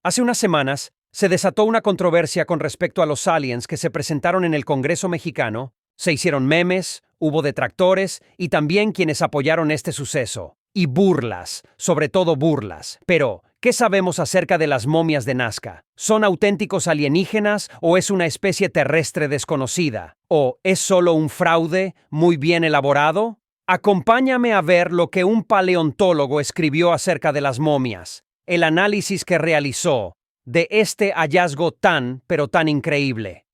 Hace unas semanas, se desató una controversia con respecto a los aliens que se presentaron en el Congreso mexicano. Se hicieron memes, hubo detractores y también quienes apoyaron este suceso. Y burlas, sobre todo burlas. Pero, ¿qué sabemos acerca de las momias de Nazca? ¿Son auténticos alienígenas o es una especie terrestre desconocida? ¿O es solo un fraude muy bien elaborado? Acompáñame a ver lo que un paleontólogo escribió acerca de las momias, el análisis que realizó de este hallazgo tan, pero tan increíble.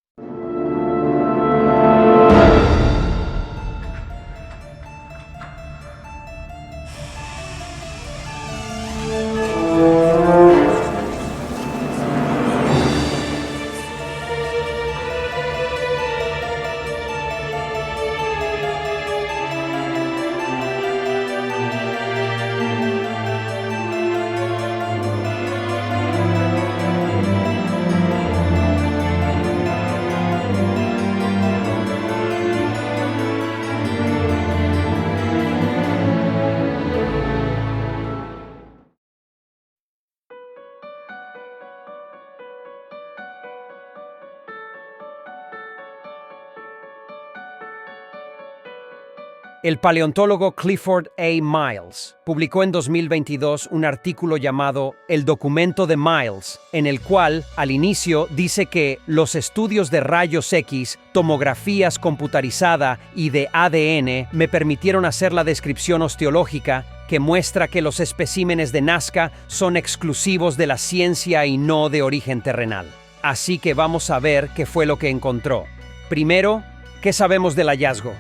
El paleontólogo Clifford A. Miles publicó en 2022 un artículo llamado El documento de Miles, en el cual, al inicio, dice que los estudios de rayos X, tomografías computarizada y de ADN me permitieron hacer la descripción osteológica que muestra que los especímenes de Nazca son exclusivos de la ciencia y no de origen terrenal. Así que vamos a ver qué fue lo que encontró. Primero, ¿qué sabemos del hallazgo?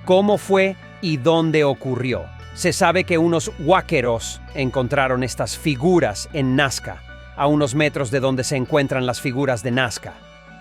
¿Cómo fue y dónde ocurrió? Se sabe que unos huáqueros encontraron estas figuras en Nazca, a unos metros de donde se encuentran las figuras de Nazca.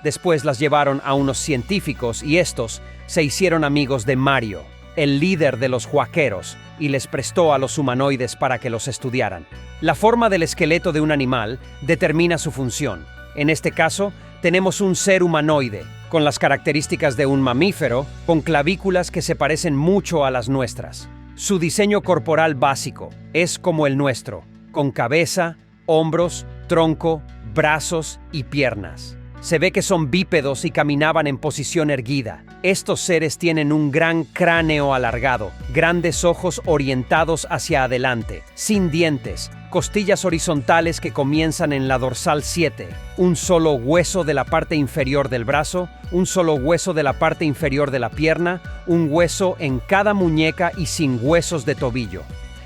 Después las llevaron a unos científicos y estos se hicieron amigos de Mario, el líder de los huáqueros, y les prestó a los humanoides para que los estudiaran. La forma del esqueleto de un animal determina su función. En este caso, tenemos un ser humanoide, con las características de un mamífero, con clavículas que se parecen mucho a las nuestras. Su diseño corporal básico es como el nuestro, con cabeza, hombros, tronco, brazos y piernas. Se ve que son bípedos y caminaban en posición erguida. Estos seres tienen un gran cráneo alargado, grandes ojos orientados hacia adelante, sin dientes, costillas horizontales que comienzan en la dorsal 7, un solo hueso de la parte inferior del brazo, un solo hueso de la parte inferior de la pierna, un hueso en cada muñeca y sin huesos de tobillo.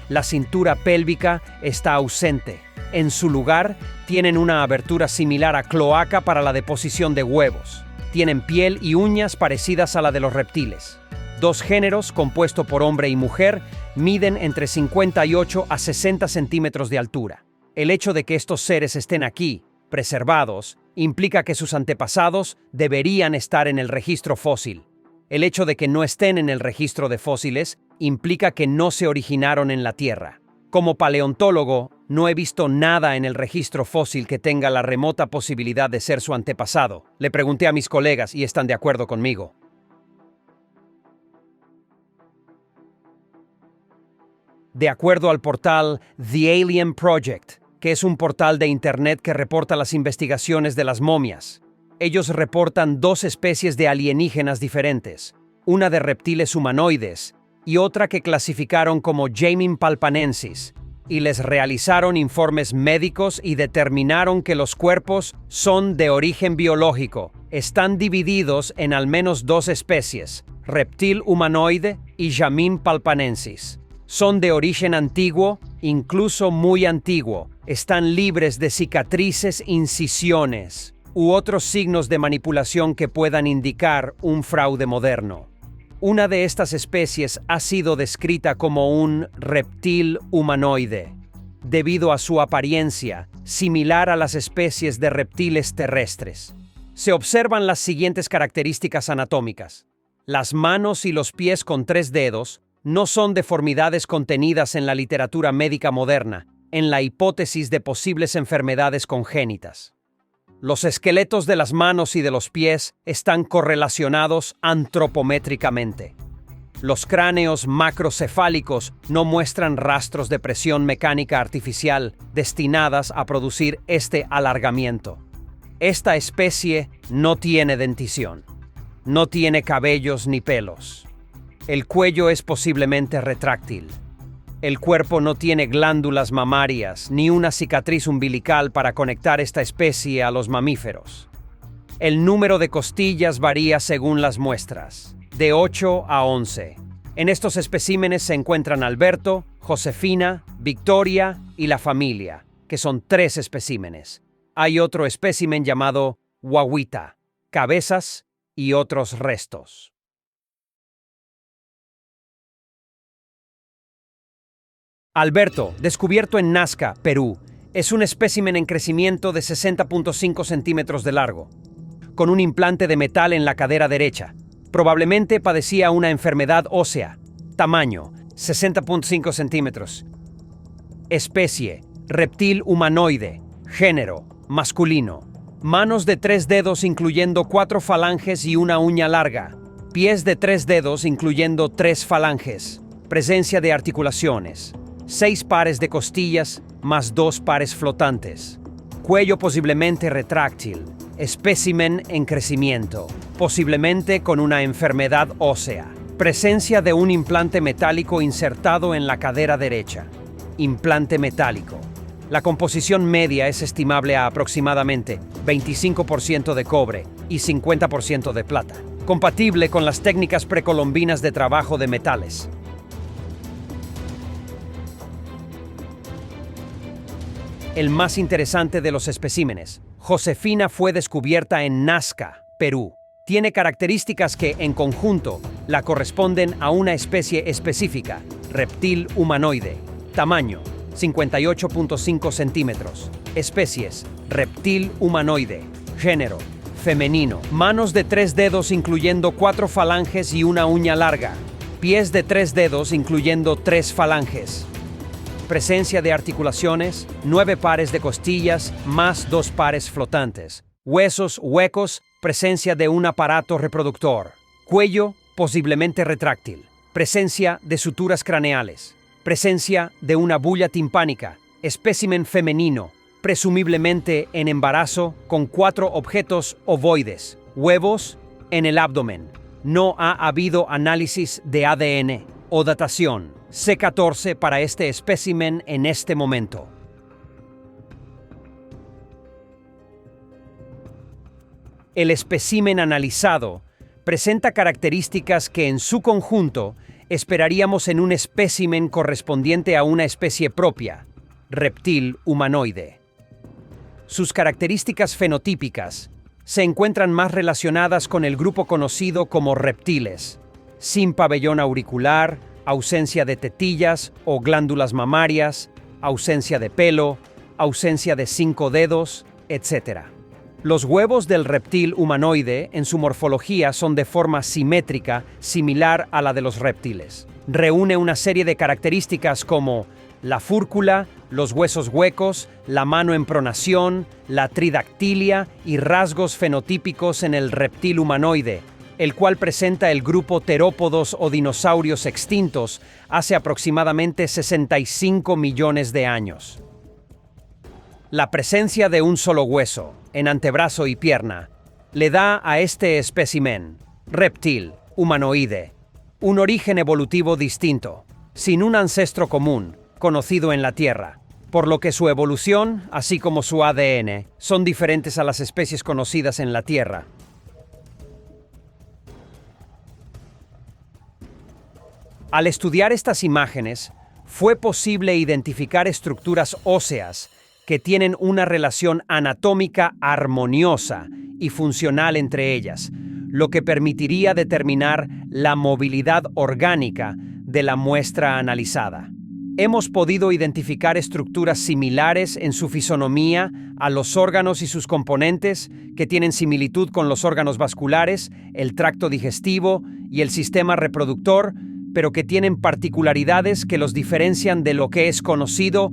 La cintura pélvica está ausente. En su lugar, tienen una abertura similar a cloaca para la deposición de huevos. Tienen piel y uñas parecidas a la de los reptiles. Dos géneros, compuesto por hombre y mujer, miden entre 58 a 60 centímetros de altura. El hecho de que estos seres estén aquí, preservados, implica que sus antepasados deberían estar en el registro fósil. El hecho de que no estén en el registro de fósiles implica que no se originaron en la Tierra. Como paleontólogo, no he visto nada en el registro fósil que tenga la remota posibilidad de ser su antepasado. Le pregunté a mis colegas y están de acuerdo conmigo. De acuerdo al portal The Alien Project, que es un portal de internet que reporta las investigaciones de las momias, ellos reportan dos especies de alienígenas diferentes, una de reptiles humanoides y otra que clasificaron como Jaminpalpanensis, y les realizaron informes médicos y determinaron que los cuerpos son de origen biológico. Están divididos en al menos dos especies, reptil humanoide y Jaminpalpanensis. Son de origen antiguo, incluso muy antiguo. Están libres de cicatrices, incisiones u otros signos de manipulación que puedan indicar un fraude moderno. Una de estas especies ha sido descrita como un reptil humanoide, debido a su apariencia similar a las especies de reptiles terrestres. Se observan las siguientes características anatómicas. Las manos y los pies con 3 dedos no son deformidades contenidas en la literatura médica moderna, en la hipótesis de posibles enfermedades congénitas. Los esqueletos de las manos y de los pies están correlacionados antropométricamente. Los cráneos macrocefálicos no muestran rastros de presión mecánica artificial destinadas a producir este alargamiento. Esta especie no tiene dentición. No tiene cabellos ni pelos. El cuello es posiblemente retráctil. El cuerpo no tiene glándulas mamarias ni una cicatriz umbilical para conectar esta especie a los mamíferos. El número de costillas varía según las muestras, de 8 a 11. En estos especímenes se encuentran Alberto, Josefina, Victoria y la familia, que son 3 especímenes. Hay otro espécimen llamado Guaguita, cabezas y otros restos. Alberto, descubierto en Nazca, Perú, es un espécimen en crecimiento de 60.5 centímetros de largo, con un implante de metal en la cadera derecha. Probablemente padecía una enfermedad ósea. Tamaño, 60.5 centímetros. Especie, reptil humanoide. Género, masculino. Manos de 3 dedos incluyendo 4 falanges y una uña larga. Pies de 3 dedos incluyendo 3 falanges. Presencia de articulaciones. 6 pares de costillas más 2 pares flotantes. Cuello posiblemente retráctil. Espécimen en crecimiento, posiblemente con una enfermedad ósea. Presencia de un implante metálico insertado en la cadera derecha. Implante metálico. La composición media es estimable a aproximadamente 25% de cobre y 50% de plata, compatible con las técnicas precolombinas de trabajo de metales. El más interesante de los especímenes, Josefina, fue descubierta en Nazca, Perú. Tiene características que, en conjunto, la corresponden a una especie específica, reptil humanoide. Tamaño, 58.5 centímetros. Especies, reptil humanoide. Género, femenino. Manos de 3 dedos incluyendo 4 falanges y una uña larga. Pies de 3 dedos incluyendo 3 falanges. Presencia de articulaciones, 9 pares de costillas más 2 pares flotantes. Huesos huecos, presencia de un aparato reproductor. Cuello posiblemente retráctil. Presencia de suturas craneales. Presencia de una bulla timpánica. Espécimen femenino, presumiblemente en embarazo, con 4 objetos ovoides. Huevos en el abdomen. No ha habido análisis de ADN o datación. C14 para este espécimen en este momento. El espécimen analizado presenta características que en su conjunto esperaríamos en un espécimen correspondiente a una especie propia, reptil humanoide. Sus características fenotípicas se encuentran más relacionadas con el grupo conocido como reptiles, sin pabellón auricular, ausencia de tetillas o glándulas mamarias, ausencia de pelo, ausencia de 5 dedos, etc. Los huevos del reptil humanoide en su morfología son de forma simétrica, similar a la de los reptiles. Reúne una serie de características como la fúrcula, los huesos huecos, la mano en pronación, la tridactilia y rasgos fenotípicos en el reptil humanoide, el cual presenta el grupo terópodos o dinosaurios extintos hace aproximadamente 65 millones de años. La presencia de un solo hueso, en antebrazo y pierna, le da a este espécimen, reptil, humanoide, un origen evolutivo distinto, sin un ancestro común, conocido en la Tierra, por lo que su evolución, así como su ADN, son diferentes a las especies conocidas en la Tierra. Al estudiar estas imágenes, fue posible identificar estructuras óseas que tienen una relación anatómica armoniosa y funcional entre ellas, lo que permitiría determinar la movilidad orgánica de la muestra analizada. Hemos podido identificar estructuras similares en su fisonomía a los órganos y sus componentes que tienen similitud con los órganos vasculares, el tracto digestivo y el sistema reproductor, pero que tienen particularidades que los diferencian de lo que es conocido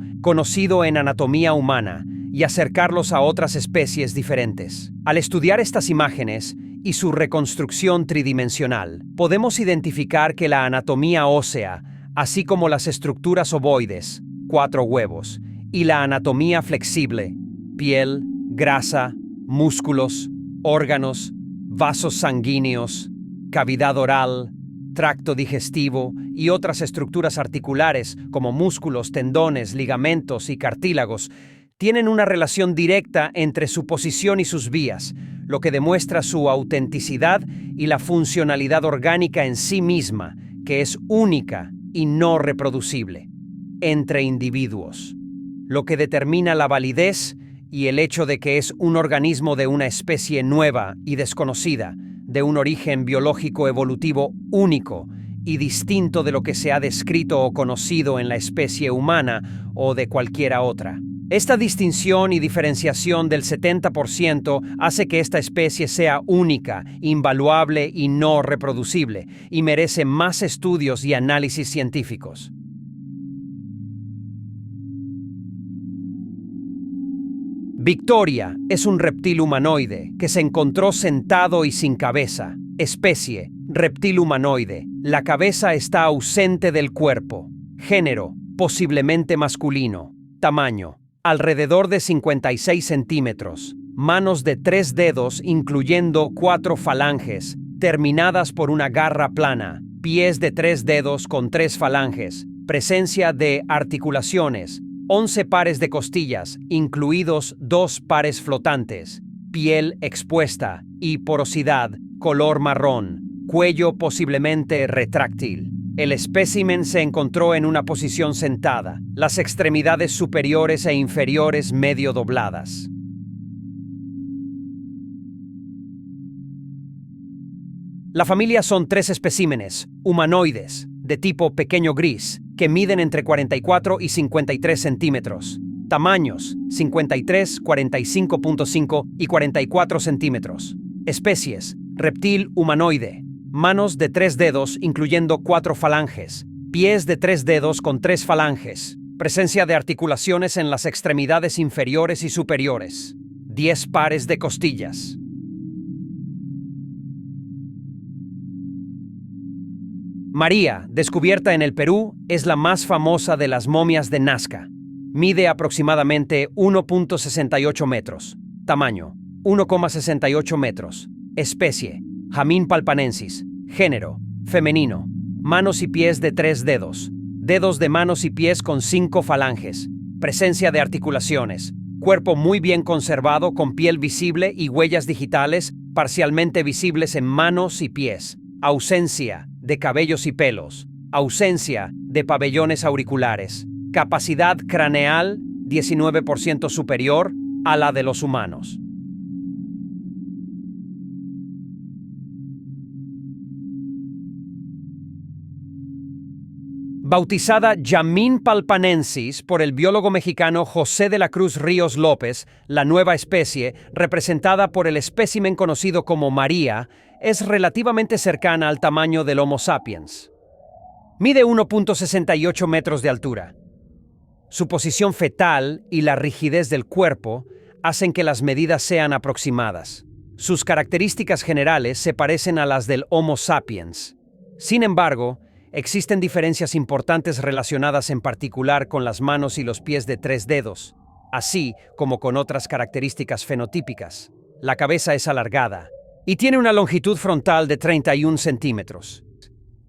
en anatomía humana y acercarlos a otras especies diferentes. Al estudiar estas imágenes y su reconstrucción tridimensional, podemos identificar que la anatomía ósea, así como las estructuras ovoides, 4 huevos, y la anatomía flexible, piel, grasa, músculos, órganos, vasos sanguíneos, cavidad oral, tracto digestivo y otras estructuras articulares como músculos, tendones, ligamentos y cartílagos, tienen una relación directa entre su posición y sus vías, lo que demuestra su autenticidad y la funcionalidad orgánica en sí misma, que es única y no reproducible entre individuos, lo que determina la validez y el hecho de que es un organismo de una especie nueva y desconocida, de un origen biológico evolutivo único y distinto de lo que se ha descrito o conocido en la especie humana o de cualquiera otra. Esta distinción y diferenciación del 70% hace que esta especie sea única, invaluable y no reproducible, y merece más estudios y análisis científicos. Victoria es un reptil humanoide que se encontró sentado y sin cabeza. Especie: reptil humanoide. La cabeza está ausente del cuerpo. Género: posiblemente masculino. Tamaño: alrededor de 56 centímetros. Manos de 3 dedos incluyendo 4 falanges, terminadas por una garra plana. Pies de 3 dedos con 3 falanges. Presencia de articulaciones: 11 pares de costillas, incluidos 2 pares flotantes. Piel expuesta y porosidad, color marrón. Cuello posiblemente retráctil. El espécimen se encontró en una posición sentada, las extremidades superiores e inferiores medio dobladas. La familia son 3 especímenes humanoides, de tipo pequeño gris, que miden entre 44 y 53 centímetros. Tamaños: 53, 45.5 y 44 centímetros. Especies: reptil humanoide. Manos de 3 dedos incluyendo 4 falanges. Pies de 3 dedos con 3 falanges. Presencia de articulaciones en las extremidades inferiores y superiores. 10 pares de costillas. María, descubierta en el Perú, es la más famosa de las momias de Nazca. Mide aproximadamente 1.68 metros. Tamaño: 1,68 metros. Especie: Jamín palpanensis. Género: femenino. Manos y pies de 3 dedos. Dedos de manos y pies con 5 falanges. Presencia de articulaciones. Cuerpo muy bien conservado con piel visible y huellas digitales parcialmente visibles en manos y pies. Ausencia de cabellos y pelos. Ausencia de pabellones auriculares. Capacidad craneal 19% superior a la de los humanos. Bautizada Jamín palpanensis por el biólogo mexicano José de la Cruz Ríos López, la nueva especie, representada por el espécimen conocido como María, es relativamente cercana al tamaño del Homo sapiens. Mide 1.68 metros de altura. Su posición fetal y la rigidez del cuerpo hacen que las medidas sean aproximadas. Sus características generales se parecen a las del Homo sapiens. Sin embargo, existen diferencias importantes relacionadas en particular con las manos y los pies de 3 dedos, así como con otras características fenotípicas. La cabeza es alargada y tiene una longitud frontal de 31 centímetros.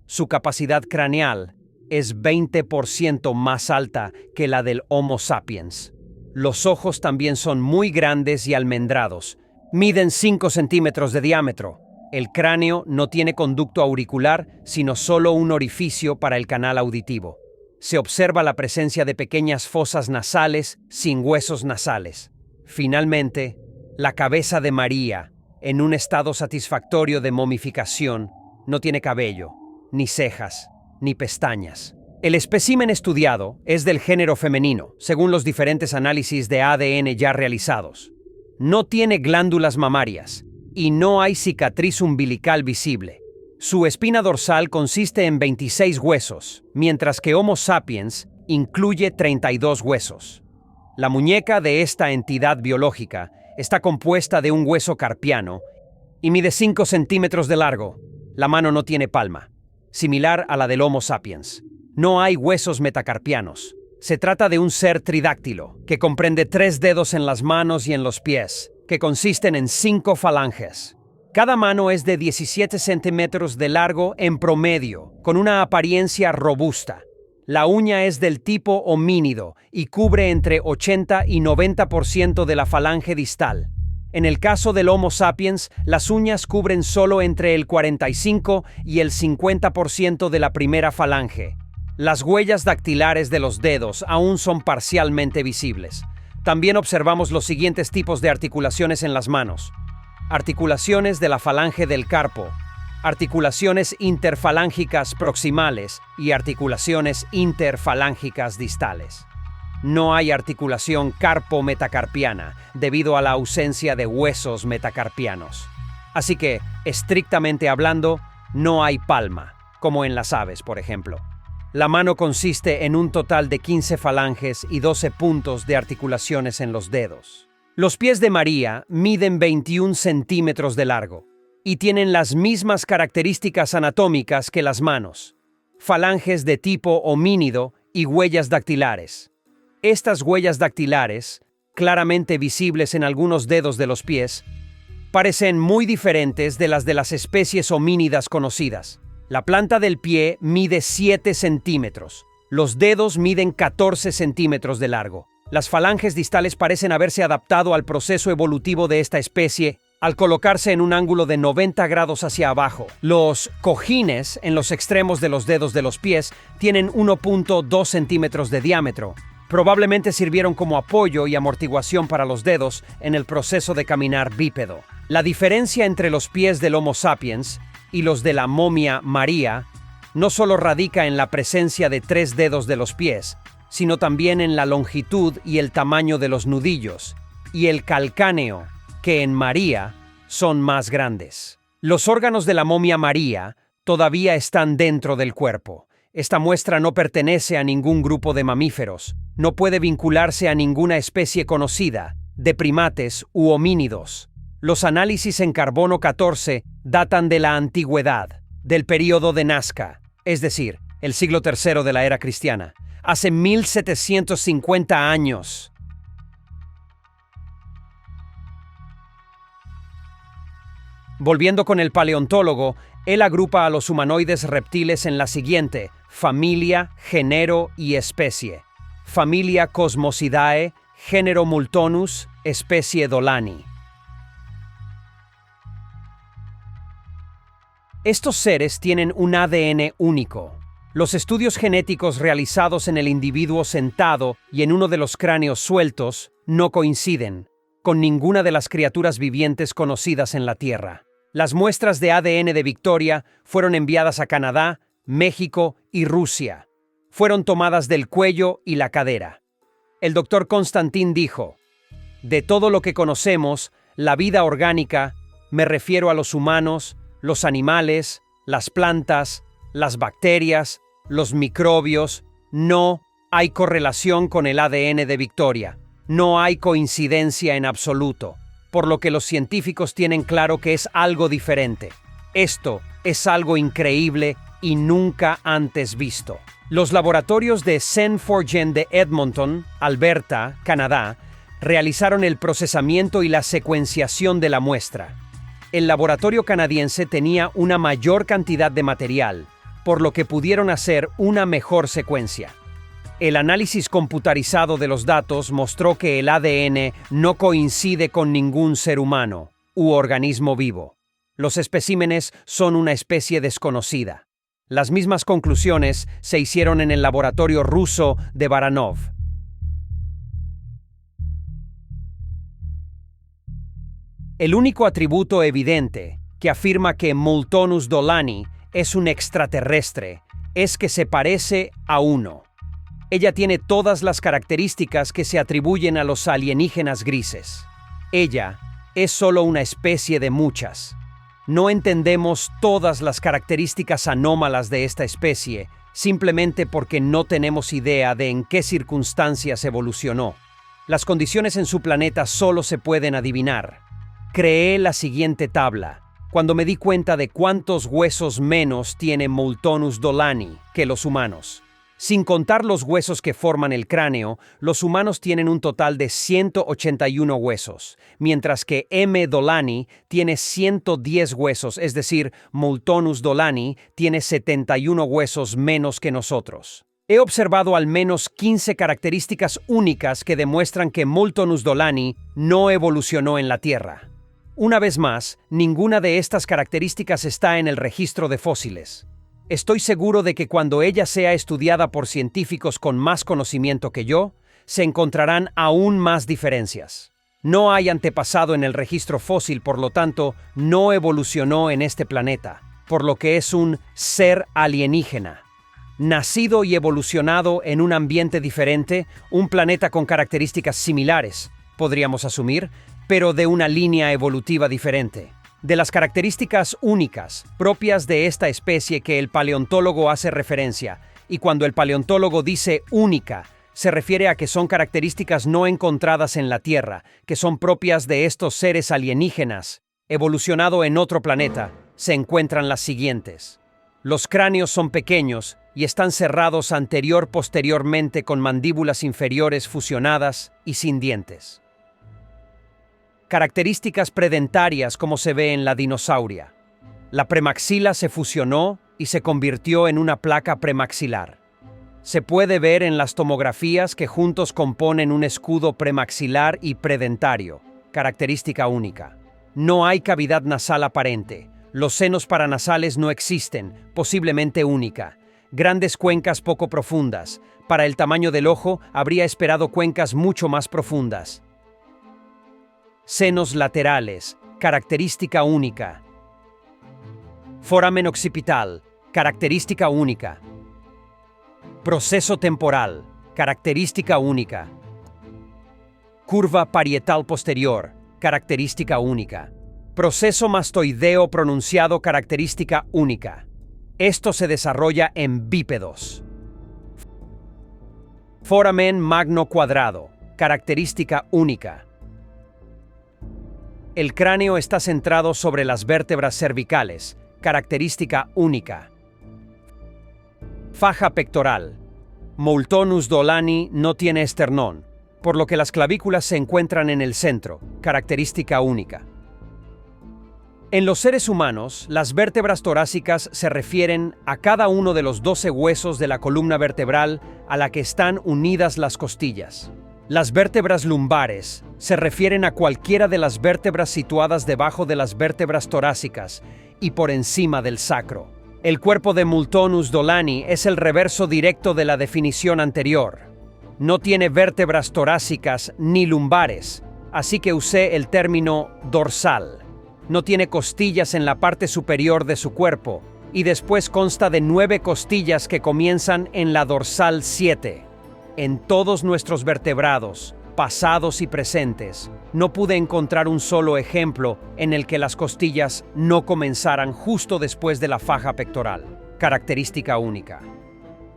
Su capacidad craneal es 20% más alta que la del Homo sapiens. Los ojos también son muy grandes y almendrados. Miden 5 centímetros de diámetro. El cráneo no tiene conducto auricular, sino solo un orificio para el canal auditivo. Se observa la presencia de pequeñas fosas nasales sin huesos nasales. Finalmente, la cabeza de María, en un estado satisfactorio de momificación, no tiene cabello, ni cejas, ni pestañas. El espécimen estudiado es del género femenino, según los diferentes análisis de ADN ya realizados. No tiene glándulas mamarias y no hay cicatriz umbilical visible. Su espina dorsal consiste en 26 huesos, mientras que Homo sapiens incluye 32 huesos. La muñeca de esta entidad biológica está compuesta de un hueso carpiano y mide 5 centímetros de largo. La mano no tiene palma, similar a la del Homo sapiens. No hay huesos metacarpianos. Se trata de un ser tridáctilo, que comprende 3 dedos en las manos y en los pies, que consisten en 5 falanges. Cada mano es de 17 centímetros de largo en promedio, con una apariencia robusta. La uña es del tipo homínido y cubre entre 80 y 90% de la falange distal. En el caso del Homo sapiens, las uñas cubren solo entre el 45 y el 50% de la primera falange. Las huellas dactilares de los dedos aún son parcialmente visibles. También observamos los siguientes tipos de articulaciones en las manos. Articulaciones de la falange del carpo, articulaciones interfalángicas proximales y articulaciones interfalángicas distales. No hay articulación carpo-metacarpiana debido a la ausencia de huesos metacarpianos. Así que, estrictamente hablando, no hay palma, como en las aves, por ejemplo. La mano consiste en un total de 15 falanges y 12 puntos de articulaciones en los dedos. Los pies de María miden 21 centímetros de largo y tienen las mismas características anatómicas que las manos: falanges de tipo homínido y huellas dactilares. Estas huellas dactilares, claramente visibles en algunos dedos de los pies, parecen muy diferentes de las especies homínidas conocidas. La planta del pie mide 7 centímetros. Los dedos miden 14 centímetros de largo. Las falanges distales parecen haberse adaptado al proceso evolutivo de esta especie al colocarse en un ángulo de 90 grados hacia abajo. Los cojines en los extremos de los dedos de los pies tienen 1.2 centímetros de diámetro. Probablemente sirvieron como apoyo y amortiguación para los dedos en el proceso de caminar bípedo. La diferencia entre los pies del Homo sapiens y los de la momia María no solo radica en la presencia de 3 dedos de los pies, sino también en la longitud y el tamaño de los nudillos, y el calcáneo, que en María son más grandes. Los órganos de la momia María todavía están dentro del cuerpo. Esta muestra no pertenece a ningún grupo de mamíferos, no puede vincularse a ninguna especie conocida, de primates u homínidos. Los análisis en carbono 14 datan de la antigüedad, del período de Nazca, es decir, el siglo III de la era cristiana, hace 1750 años. Volviendo con el paleontólogo, él agrupa a los humanoides reptiles en la siguiente: familia, género y especie. Familia Cosmosidae, género Multonus, especie Dolani. Estos seres tienen un ADN único. Los estudios genéticos realizados en el individuo sentado y en uno de los cráneos sueltos no coinciden con ninguna de las criaturas vivientes conocidas en la Tierra. Las muestras de ADN de Victoria fueron enviadas a Canadá, México y Rusia. Fueron tomadas del cuello y la cadera. El doctor Constantin dijo: de todo lo que conocemos, la vida orgánica, me refiero a los humanos, los animales, las plantas, las bacterias, los microbios, no hay correlación con el ADN de Victoria. No hay coincidencia en absoluto, por lo que los científicos tienen claro que es algo diferente. Esto es algo increíble y nunca antes visto. Los laboratorios de Sen4Gen de Edmonton, Alberta, Canadá, realizaron el procesamiento y la secuenciación de la muestra. El laboratorio canadiense tenía una mayor cantidad de material, por lo que pudieron hacer una mejor secuencia. El análisis computarizado de los datos mostró que el ADN no coincide con ningún ser humano u organismo vivo. Los especímenes son una especie desconocida. Las mismas conclusiones se hicieron en el laboratorio ruso de Baranov. El único atributo evidente que afirma que Multonus dolani es un extraterrestre es que se parece a uno. Ella tiene todas las características que se atribuyen a los alienígenas grises. Ella es solo una especie de muchas. No entendemos todas las características anómalas de esta especie simplemente porque no tenemos idea de en qué circunstancias evolucionó. Las condiciones en su planeta solo se pueden adivinar. Creé la siguiente tabla. cuando me di cuenta de cuántos huesos menos tiene Moltonus dolani que los humanos. Sin contar los huesos que forman el cráneo, los humanos tienen un total de 181 huesos, mientras que M. dolani tiene 110 huesos, es decir, Moltonus dolani tiene 71 huesos menos que nosotros. He observado al menos 15 características únicas que demuestran que Moltonus dolani no evolucionó en la Tierra. Una vez más, ninguna de estas características está en el registro de fósiles. Estoy seguro de que cuando ella sea estudiada por científicos con más conocimiento que yo, se encontrarán aún más diferencias. No hay antepasado en el registro fósil, por lo tanto, no evolucionó en este planeta, por lo que es un ser alienígena. Nacido y evolucionado en un ambiente diferente, un planeta con características similares, podríamos asumir, pero de una línea evolutiva diferente. De las características únicas, propias de esta especie que el paleontólogo hace referencia, y cuando el paleontólogo dice única, se refiere a que son características no encontradas en la Tierra, que son propias de estos seres alienígenas, evolucionado en otro planeta, se encuentran las siguientes. Los cráneos son pequeños y están cerrados posteriormente con mandíbulas inferiores fusionadas y sin dientes. Características predentarias como se ve en la dinosauria. La premaxila se fusionó y se convirtió en una placa premaxilar. Se puede ver en las tomografías que juntos componen un escudo premaxilar y predentario, característica única. No hay cavidad nasal aparente. Los senos paranasales no existen, posiblemente única. Grandes cuencas poco profundas. Para el tamaño del ojo, habría esperado cuencas mucho más profundas. Senos laterales, característica única. Foramen occipital, característica única. Proceso temporal, característica única. Curva parietal posterior, característica única. Proceso mastoideo pronunciado, característica única. Esto se desarrolla en bípedos. Foramen magno cuadrado, característica única. El cráneo está centrado sobre las vértebras cervicales, característica única. Faja pectoral. Moltonus dolani no tiene esternón, por lo que las clavículas se encuentran en el centro, característica única. En los seres humanos, las vértebras torácicas se refieren a cada uno de los 12 huesos de la columna vertebral a la que están unidas las costillas. Las vértebras lumbares se refieren a cualquiera de las vértebras situadas debajo de las vértebras torácicas y por encima del sacro. El cuerpo de Moltonus dolani es el reverso directo de la definición anterior. No tiene vértebras torácicas ni lumbares, así que usé el término dorsal. No tiene costillas en la parte superior de su cuerpo, y después consta de 9 costillas que comienzan en la dorsal 7. En todos nuestros vertebrados, pasados y presentes, no pude encontrar un solo ejemplo en el que las costillas no comenzaran justo después de la faja pectoral, característica única.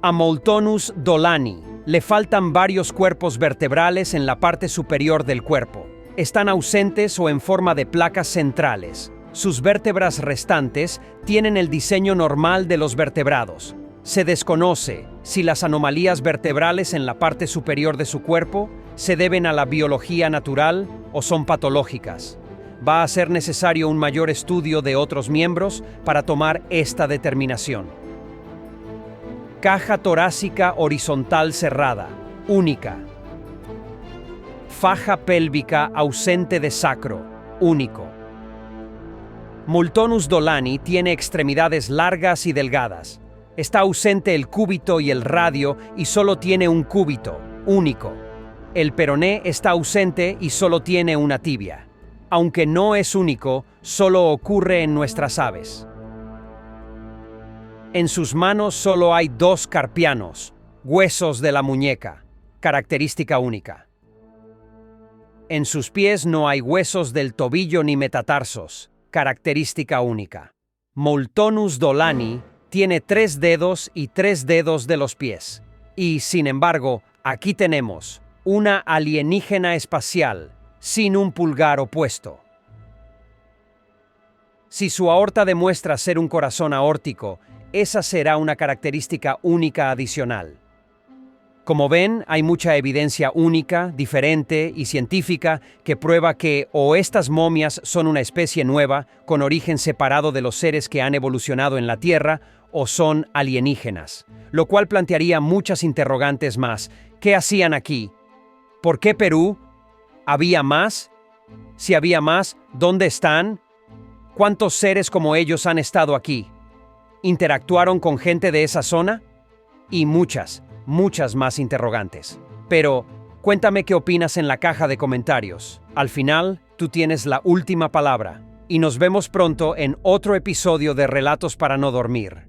A Moltonus dolani le faltan varios cuerpos vertebrales en la parte superior del cuerpo. Están ausentes o en forma de placas centrales. Sus vértebras restantes tienen el diseño normal de los vertebrados. Se desconoce si las anomalías vertebrales en la parte superior de su cuerpo se deben a la biología natural o son patológicas. Va a ser necesario un mayor estudio de otros miembros para tomar esta determinación. Caja torácica horizontal cerrada, única. Faja pélvica ausente de sacro, único. Moltonus dolani tiene extremidades largas y delgadas. Está ausente el cúbito y el radio y solo tiene un cúbito, único. El peroné está ausente y solo tiene una tibia. Aunque no es único, solo ocurre en nuestras aves. En sus manos solo hay 2 carpianos, huesos de la muñeca, característica única. En sus pies no hay huesos del tobillo ni metatarsos, característica única. Moltonus dolani tiene 3 dedos y 3 dedos de los pies. Y, sin embargo, aquí tenemos una alienígena espacial, sin un pulgar opuesto. Si su aorta demuestra ser un corazón aórtico, esa será una característica única adicional. Como ven, hay mucha evidencia única, diferente y científica que prueba que o estas momias son una especie nueva, con origen separado de los seres que han evolucionado en la Tierra, o son alienígenas, lo cual plantearía muchas interrogantes más. ¿Qué hacían aquí? ¿Por qué Perú? ¿Había más? Si había más, ¿dónde están? ¿Cuántos seres como ellos han estado aquí? ¿Interactuaron con gente de esa zona? Y muchas más interrogantes. Pero cuéntame qué opinas en la caja de comentarios. Al final, tú tienes la última palabra. Y nos vemos pronto en otro episodio de Relatos para no dormir.